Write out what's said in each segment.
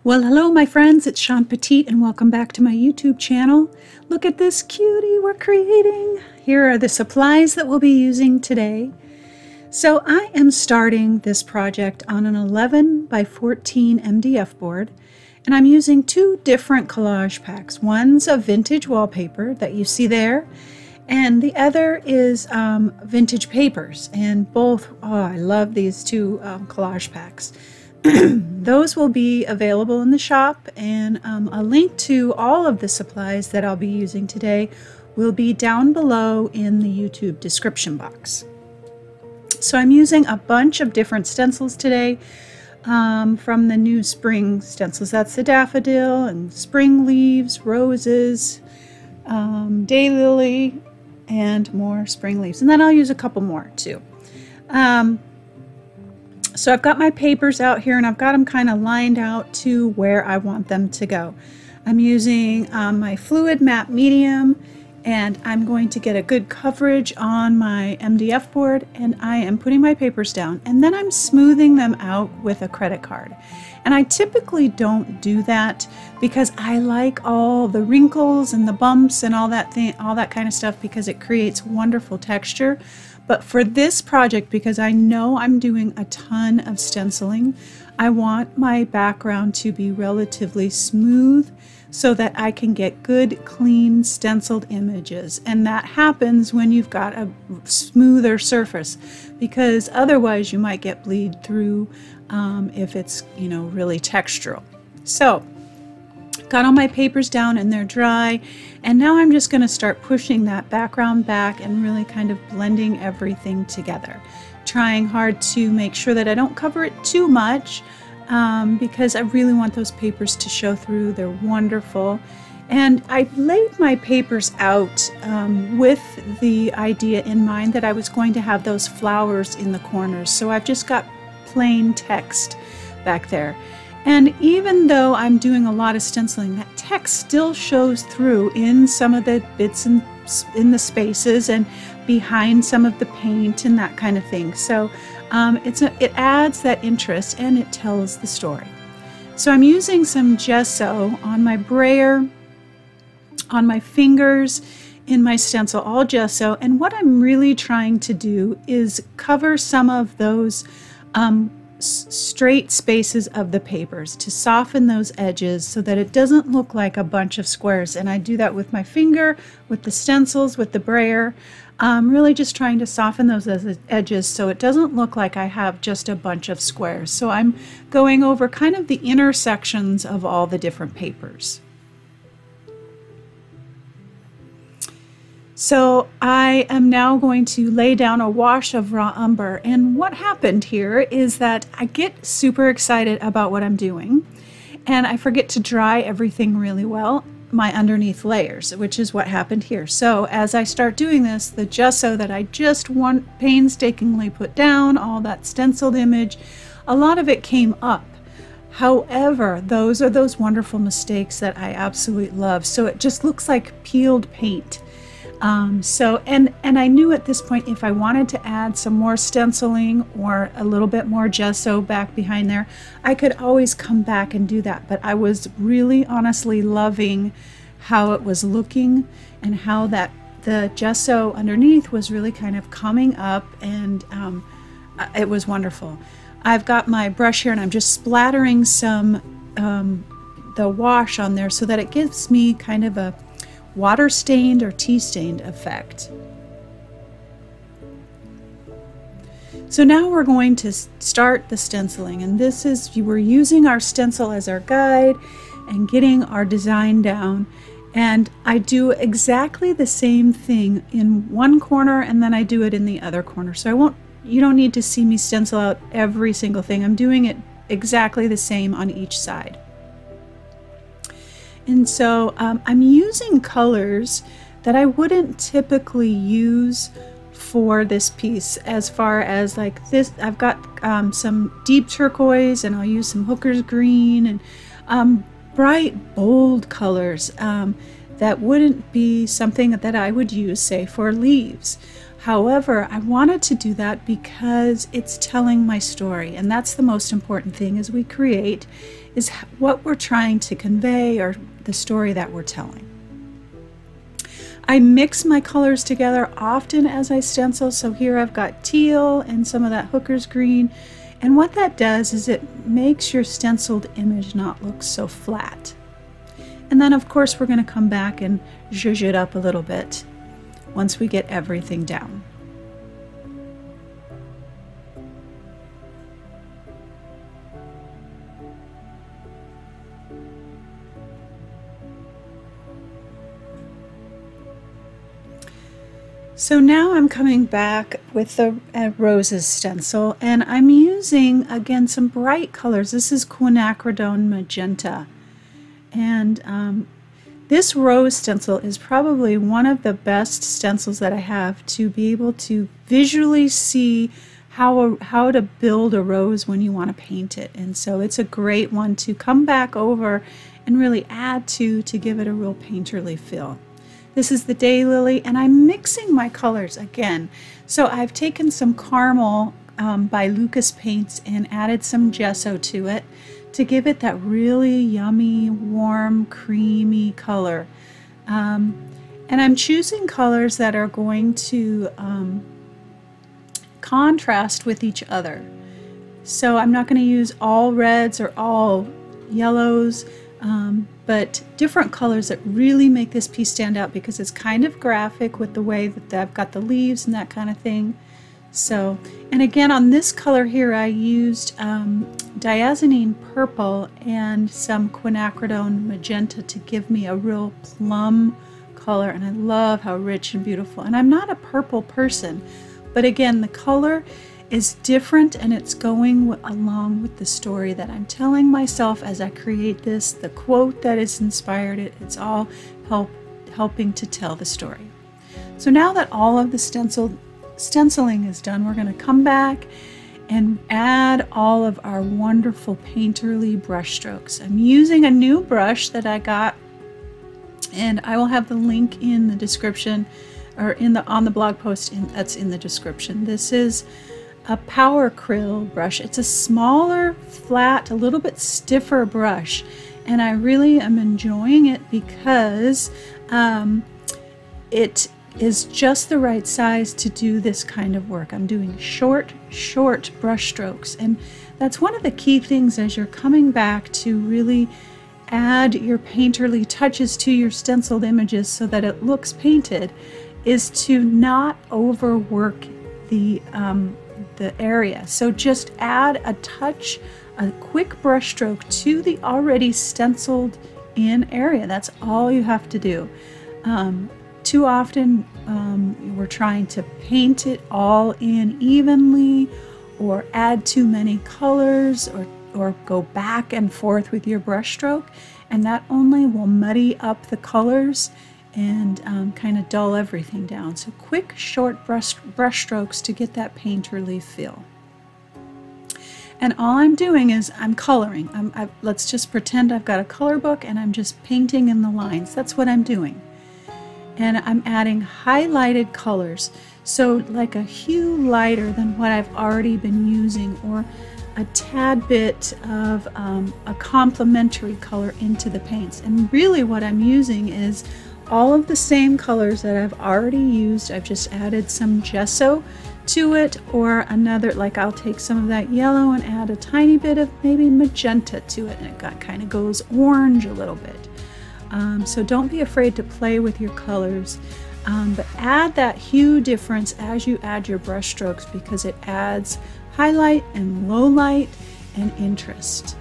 Well, hello my friends, it's Shawn Petite and welcome back to my YouTube channel. Look at this cutie we're creating. Here are the supplies that we'll be using today. So I am starting this project on an 11 by 14 MDF board, and I'm using two different collage packs. One's a vintage wallpaper that you see there, and the other is vintage papers, and both, I love these two collage packs. Those will be available in the shop, and a link to all of the supplies that I'll be using today will be down below in the YouTube description box. So I'm using a bunch of different stencils today from the new spring stencils. That's the daffodil and spring leaves, roses, daylily, and more spring leaves. And then I'll use a couple more too. So I've got my papers out here and I've got them kind of lined out to where I want them to go. I'm using my fluid matte medium, and I'm going to get a good coverage on my MDF board, and I am putting my papers down and then I'm smoothing them out with a credit card. And I typically don't do that because I like all the wrinkles and the bumps and all that kind of stuff, because it creates wonderful texture. But for this project, because I know I'm doing a ton of stenciling, I want my background to be relatively smooth so that I can get good, clean, stenciled images. And that happens when you've got a smoother surface, because otherwise you might get bleed through if it's, you know, really textural. So got all my papers down and they're dry, and now I'm just going to start pushing that background back and really kind of blending everything together, trying hard to make sure that I don't cover it too much, because I really want those papers to show through. They're wonderful. And I laid my papers out with the idea in mind that I was going to have those flowers in the corners, so I've just got plain text back there. And even though I'm doing a lot of stenciling, that text still shows through in some of the bits and in the spaces and behind some of the paint and that kind of thing. So it adds that interest and it tells the story. So I'm using some gesso on my brayer, on my fingers, in my stencil, all gesso. And what I'm really trying to do is cover some of those straight spaces of the papers to soften those edges so that it doesn't look like a bunch of squares. And I do that with my finger, with the stencils, with the brayer. Really just trying to soften those edges so it doesn't look like I have just a bunch of squares. So I'm going over kind of the intersections of all the different papers. So I am now going to lay down a wash of raw umber, and what happened here is that I get super excited about what I'm doing and I forget to dry everything really well, my underneath layers, which is what happened here. So as I start doing this, the gesso that I just painstakingly put down, all that stenciled image, a lot of it came up. However, those are those wonderful mistakes that I absolutely love. So it just looks like peeled paint. And I knew at this point, if I wanted to add some more stenciling or a little bit more gesso back behind there, I could always come back and do that. But I was really honestly loving how it was looking and how that the gesso underneath was really kind of coming up, and it was wonderful. I've got my brush here and I'm just splattering some the wash on there so that it gives me kind of a water stained or tea stained effect. So now we're going to start the stenciling, and this is, we're using our stencil as our guide and getting our design down. And I do exactly the same thing in one corner and then I do it in the other corner. So you don't need to see me stencil out every single thing. I'm doing it exactly the same on each side. And so I'm using colors that I wouldn't typically use for this piece, as far as like this. I've got some deep turquoise, and I'll use some hooker's green and bright, bold colors that wouldn't be something that I would use, say, for leaves. However, I wanted to do that because it's telling my story, and that's the most important thing as we create, is what we're trying to convey or the story that we're telling. I mix my colors together often as I stencil, so here I've got teal and some of that hooker's green, and what that does is it makes your stenciled image not look so flat. And then of course we're going to come back and zhuzh it up a little bit once we get everything down. So now I'm coming back with the roses stencil, and I'm using again some bright colors. This is quinacridone magenta, and this rose stencil is probably one of the best stencils that I have to be able to visually see how to build a rose when you want to paint it. And so it's a great one to come back over and really add to give it a real painterly feel. This is the Daylily, and I'm mixing my colors again. So I've taken some caramel by Lucas Paints and added some gesso to it to give it that really yummy, warm, creamy color. And I'm choosing colors that are going to contrast with each other. So I'm not going to use all reds or all yellows, but different colors that really make this piece stand out because it's kind of graphic with the way that I've got the leaves and that kind of thing. So, and again on this color here I used diazonine purple and some quinacridone magenta to give me a real plum color, and I love how rich and beautiful. And I'm not a purple person, but again the color is different and it's going along with the story that I'm telling myself as I create this, the quote that has inspired it. It's all helping to tell the story. So now that all of the stenciling is done, we're going to come back and add all of our wonderful painterly brush strokes. I'm using a new brush that I got, and I will have the link in the description or on the blog post that's in the description. This is a Power Acryl brush. It's a smaller, flat, a little bit stiffer brush, and I really am enjoying it because it is just the right size to do this kind of work. I'm doing short brush strokes, and that's one of the key things as you're coming back to really add your painterly touches to your stenciled images so that it looks painted, is to not overwork the area. So just add a touch, a quick brush stroke to the already stenciled in area. That's all you have to do. Too often we're trying to paint it all in evenly or add too many colors or go back and forth with your brush stroke, and that only will muddy up the colors and kind of dull everything down. So quick, short brush strokes to get that painterly feel. And all I'm doing is I'm coloring. Let's just pretend I've got a color book and I'm just painting in the lines. That's what I'm doing. And I'm adding highlighted colors, so like a hue lighter than what I've already been using, or a tad bit of a complementary color into the paints. And really what I'm using is all of the same colors that I've already used. I've just added some gesso to it, or another, like I'll take some of that yellow and add a tiny bit of maybe magenta to it, and it kind of goes orange a little bit. So don't be afraid to play with your colors, but add that hue difference as you add your brush strokes, because it adds highlight and low light and interest.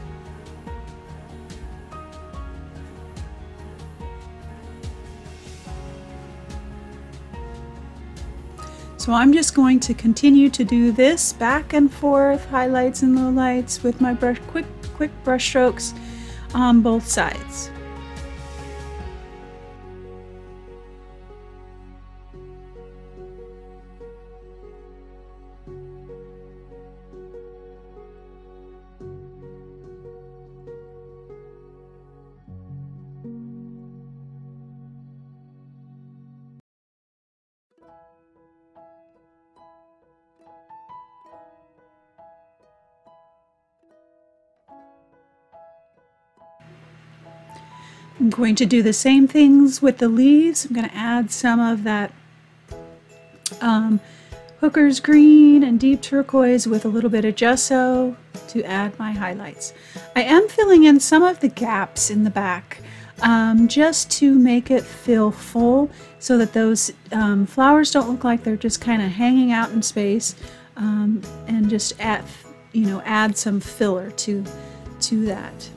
So I'm just going to continue to do this back and forth, highlights and lowlights with my brush, quick brush strokes on both sides. I'm going to do the same things with the leaves. I'm going to add some of that Hooker's green and deep turquoise with a little bit of gesso to add my highlights. I am filling in some of the gaps in the back just to make it feel full so that those flowers don't look like they're just kind of hanging out in space, and just add some filler to that.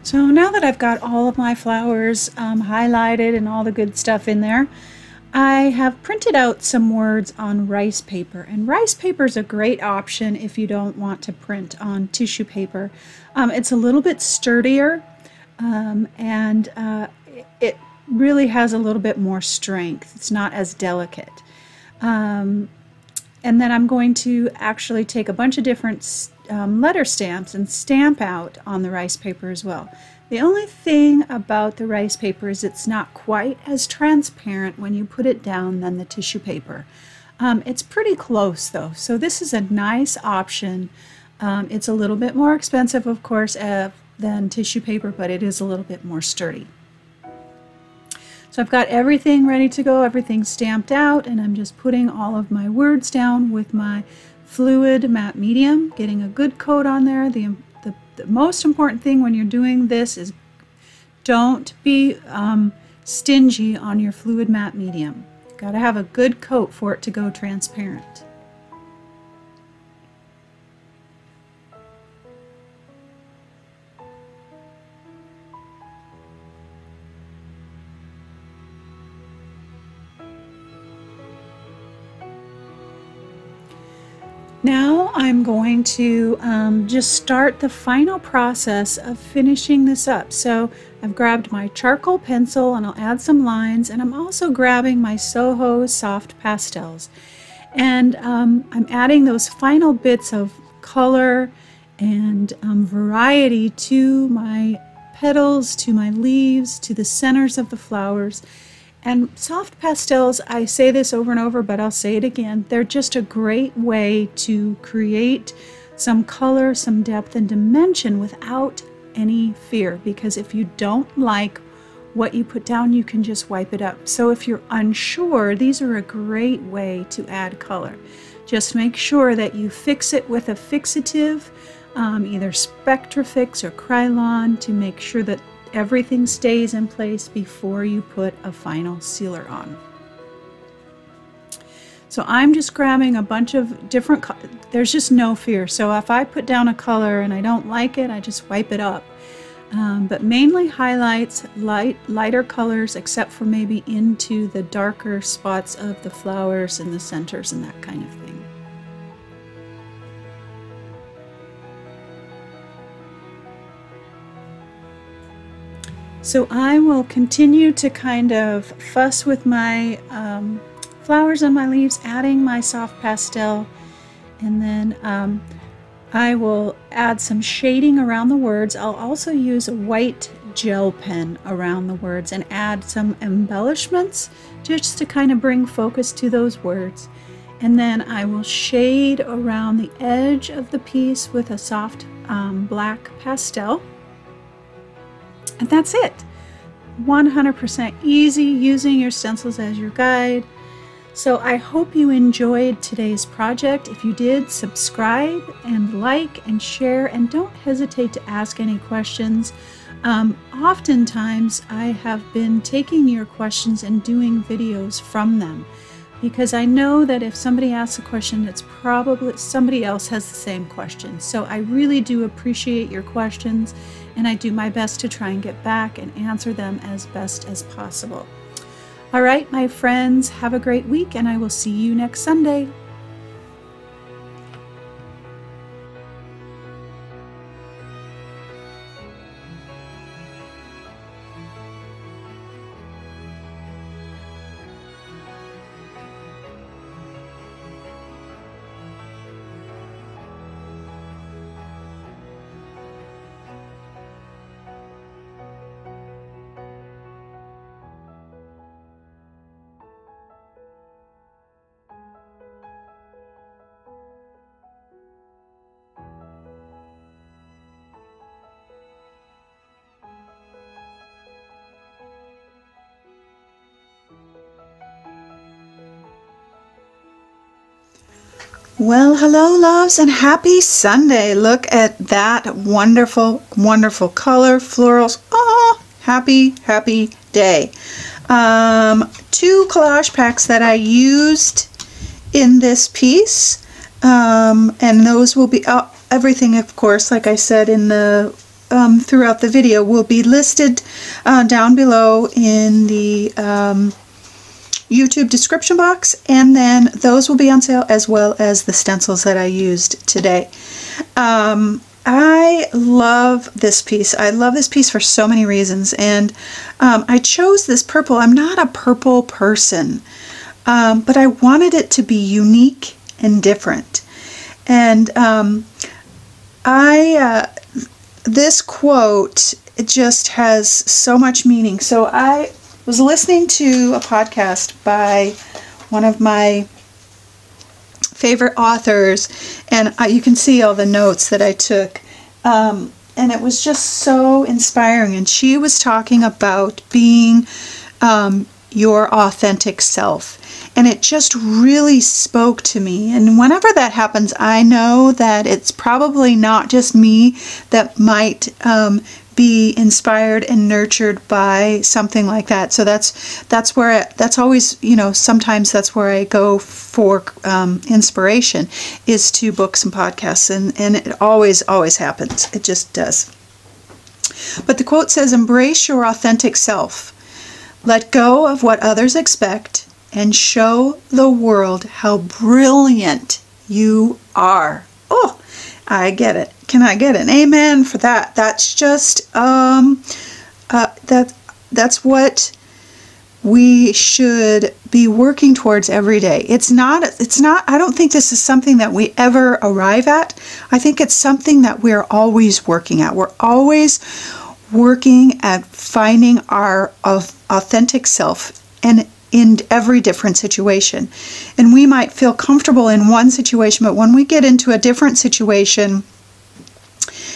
So now that I've got all of my flowers highlighted and all the good stuff in there, I have printed out some words on rice paper. And rice paper is a great option if you don't want to print on tissue paper. It's a little bit sturdier, and it really has a little bit more strength. It's not as delicate. And then I'm going to actually take a bunch of different letter stamps and stamp out on the rice paper as well. The only thing about the rice paper is it's not quite as transparent when you put it down than the tissue paper. It's pretty close though, so this is a nice option. It's a little bit more expensive, of course, than tissue paper, but it is a little bit more sturdy. So I've got everything ready to go, everything stamped out, and I'm just putting all of my words down with my fluid matte medium, getting a good coat on there. The most important thing when you're doing this is don't be stingy on your fluid matte medium. Got to have a good coat for it to go transparent. Now I'm going to just start the final process of finishing this up. So I've grabbed my charcoal pencil and I'll add some lines, and I'm also grabbing my Soho soft pastels. And I'm adding those final bits of color and variety to my petals, to my leaves, to the centers of the flowers. And soft pastels, I say this over and over, but I'll say it again, they're just a great way to create some color, some depth and dimension without any fear, because if you don't like what you put down, you can just wipe it up. So if you're unsure, these are a great way to add color. Just make sure that you fix it with a fixative, either Spectrafix or Krylon, to make sure that everything stays in place before you put a final sealer on. So I'm just grabbing a bunch of different, there's just no fear. So if I put down a color and I don't like it, I just wipe it up. But mainly highlights, lighter colors, except for maybe into the darker spots of the flowers and the centers and that kind of thing. So I will continue to kind of fuss with my flowers on my leaves, adding my soft pastel, and then I will add some shading around the words. I'll also use a white gel pen around the words and add some embellishments just to kind of bring focus to those words. And then I will shade around the edge of the piece with a soft black pastel. And that's it. 100% easy, using your stencils as your guide. So I hope you enjoyed today's project. If you did, subscribe and like and share, and don't hesitate to ask any questions. Oftentimes I have been taking your questions and doing videos from them, because I know that if somebody asks a question, it's probably somebody else has the same question. So I really do appreciate your questions, and I do my best to try and get back and answer them as best as possible. All right, my friends, have a great week, and I will see you next Sunday. Well, hello loves and happy Sunday. Look at that wonderful, wonderful color, florals. Oh, happy, happy day. 2 collage packs that I used in this piece. And those will be, everything of course, like I said in the, throughout the video, will be listed down below in the YouTube description box, and then those will be on sale as well as the stencils that I used today. I love this piece. I love this piece for so many reasons, and I chose this purple. I'm not a purple person, but I wanted it to be unique and different. And this quote, it just has so much meaning. So I was listening to a podcast by one of my favorite authors, and you can see all the notes that I took, and it was just so inspiring. And she was talking about being your authentic self, and it just really spoke to me. And whenever that happens, I know that it's probably not just me that might be inspired and nurtured by something like that. So that's where that's always, you know, sometimes that's where I go for inspiration, is to books and podcasts, and it always happens. It just does. But the quote says, "Embrace your authentic self. Let go of what others expect and show the world how brilliant you are." Oh, I get it. Can I get an amen for that? That's just that's what we should be working towards every day. It's not I don't think this is something that we ever arrive at. I think it's something that we're always working at. We're always working at finding our authentic self, and in every different situation. And we might feel comfortable in one situation, but when we get into a different situation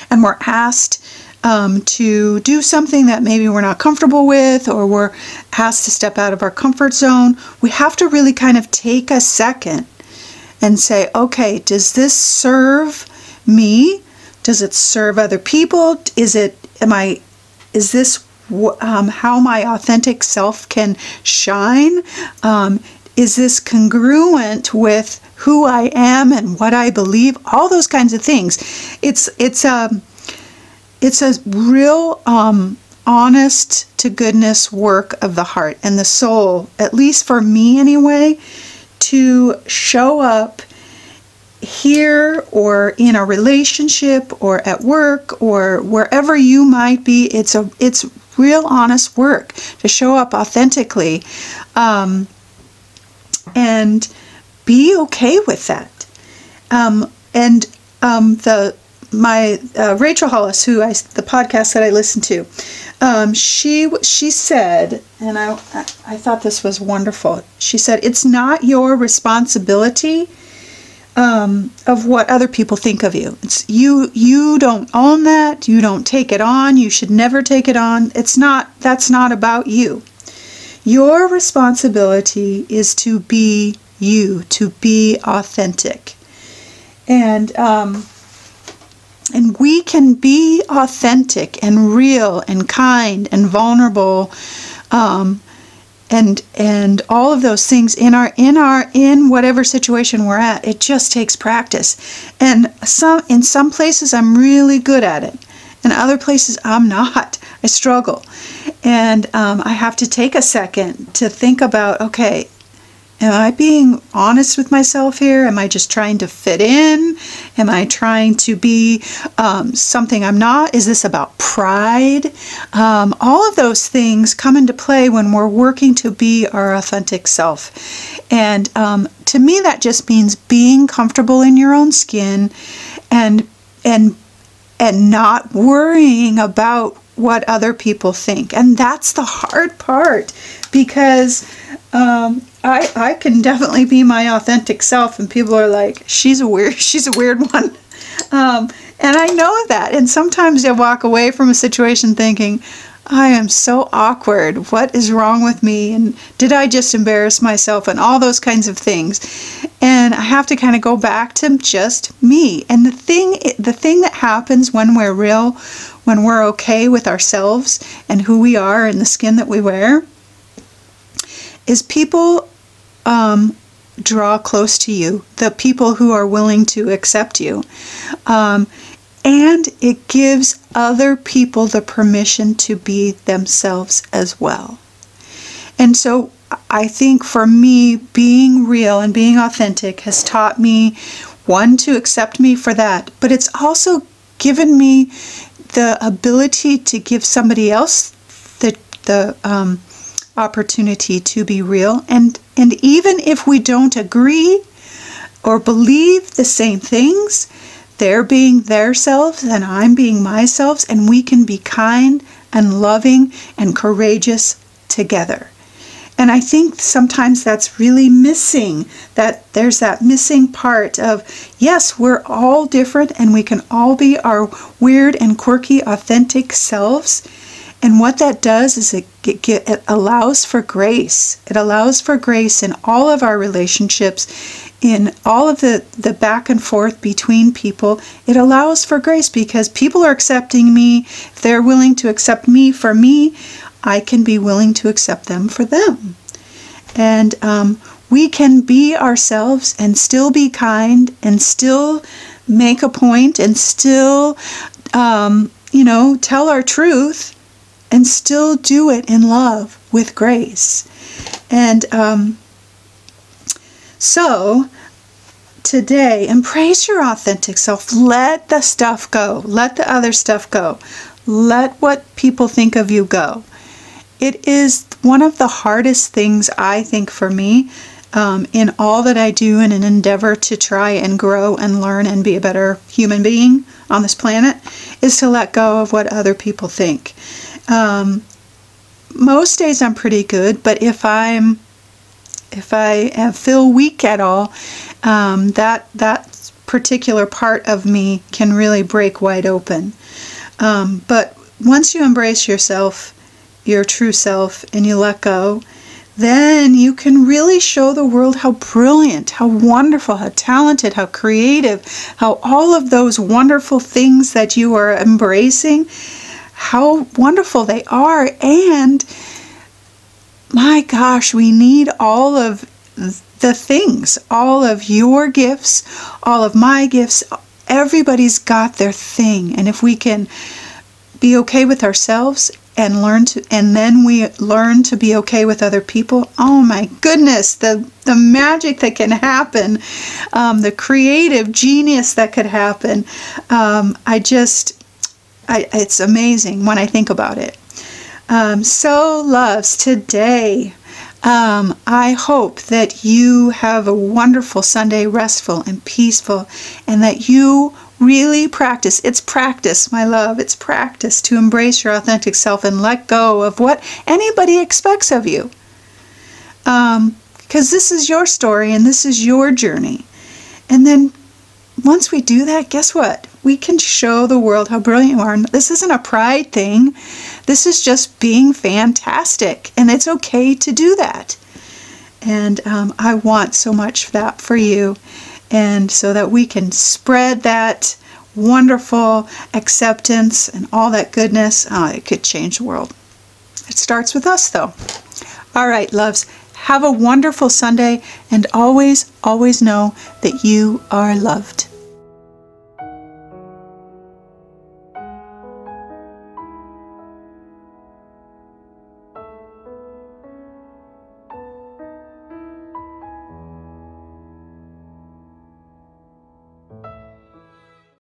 and we're asked to do something that maybe we're not comfortable with, or we're asked to step out of our comfort zone, we have to really kind of take a second and say, okay, does this serve me? Does it serve other people? Is this how my authentic self can shine? Is this congruent with who I am and what I believe? All those kinds of things. It's a real honest to goodness work of the heart and the soul, at least for me anyway, to show up here or in a relationship or at work or wherever you might be. It's real honest work to show up authentically, and be okay with that. Rachel Hollis, the podcast that I listened to, she said, and I thought this was wonderful. She said, "It's not your responsibility of what other people think of you. It's you don't own that. You don't take it on. You should never take it on. That's not about you. Your responsibility is to be you, to be authentic." And we can be authentic and real and kind and vulnerable, and all of those things in whatever situation we're at. It just takes practice. And in some places I'm really good at it. In other places I'm not. I struggle. And I have to take a second to think about, okay, am I being honest with myself here? Am I just trying to fit in? Am I trying to be something I'm not? Is this about pride? All of those things come into play when we're working to be our authentic self. And to me, that just means being comfortable in your own skin and not worrying about what other people think. And that's the hard part, because I can definitely be my authentic self, and people are like, she's a weird one. And I know that. And sometimes I walk away from a situation thinking, I am so awkward. What is wrong with me? And did I just embarrass myself? And all those kinds of things. And I have to kind of go back to just me. And the thing that happens when we're real, when we're okay with ourselves and who we are and the skin that we wear, is people draw close to you, the people who are willing to accept you. And it gives other people the permission to be themselves as well. And so I think for me, being real and being authentic has taught me, one, to accept me for that, but it's also given me the ability to give somebody else the opportunity to be real. And even if we don't agree or believe the same things, they're being their selves and I'm being myself, and we can be kind and loving and courageous together. And I think sometimes that's really missing, that there's that missing part of, yes, we're all different and we can all be our weird and quirky, authentic selves. And what that does is it allows for grace. It allows for grace in all of our relationships, in all of the back and forth between people. It allows for grace because people are accepting me. If they're willing to accept me for me, I can be willing to accept them for them. And we can be ourselves and still be kind and still make a point and still, tell our truth and still do it in love with grace. And so today, embrace your authentic self. Let the stuff go. Let the other stuff go. Let what people think of you go. It is one of the hardest things, I think, for me in all that I do in an endeavor to try and grow and learn and be a better human being on this planet, is to let go of what other people think. Most days I'm pretty good, but if I feel weak at all, that particular part of me can really break wide open. But once you embrace yourself, your true self, and you let go, then you can really show the world how brilliant, how wonderful, how talented, how creative, how all of those wonderful things that you are embracing, how wonderful they are. And my gosh, we need all of the things, all of your gifts, all of my gifts. Everybody's got their thing. And if we can be okay with ourselves and then we learn to be okay with other people, oh my goodness, the magic that can happen, the creative genius that could happen. It's amazing when I think about it. So loves, today, I hope that you have a wonderful Sunday, restful and peaceful, and that you really practice. It's practice, my love. It's practice to embrace your authentic self and let go of what anybody expects of you. Because this is your story and this is your journey. And then once we do that, guess what? We can show the world how brilliant you are. And this isn't a pride thing. This is just being fantastic. And it's okay to do that. And I want so much that for you. And so that we can spread that wonderful acceptance and all that goodness. It could change the world. It starts with us, though. All right, loves. Have a wonderful Sunday. And always, always know that you are loved.